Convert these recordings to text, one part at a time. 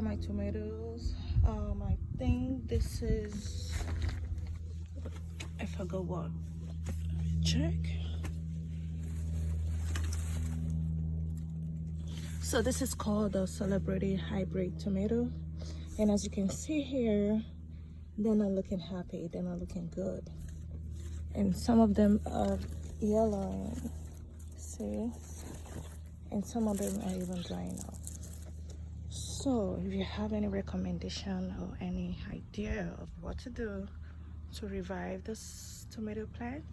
my tomatoes. I think this is, I forgot what. Check. So this is called the Celebrity Hybrid Tomato, and as you can see here, they're not looking happy, they're not looking good, and some of them are yellow, see, and some of them are even drying up. So if you have any recommendation or any idea of what to do to revive this tomato plant,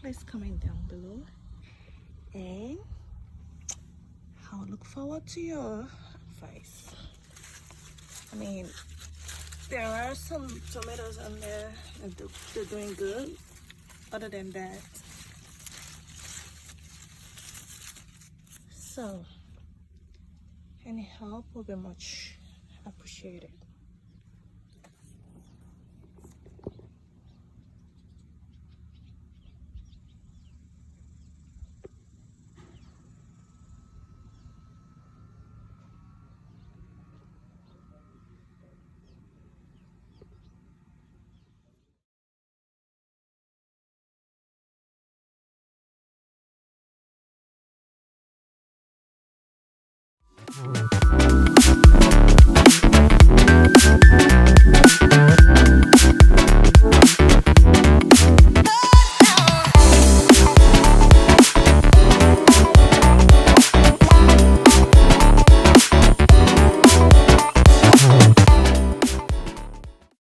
please comment down below, and I'll look forward to your advice. I mean, there are some tomatoes on there and they're doing good. Other than that, so any help will be much appreciated.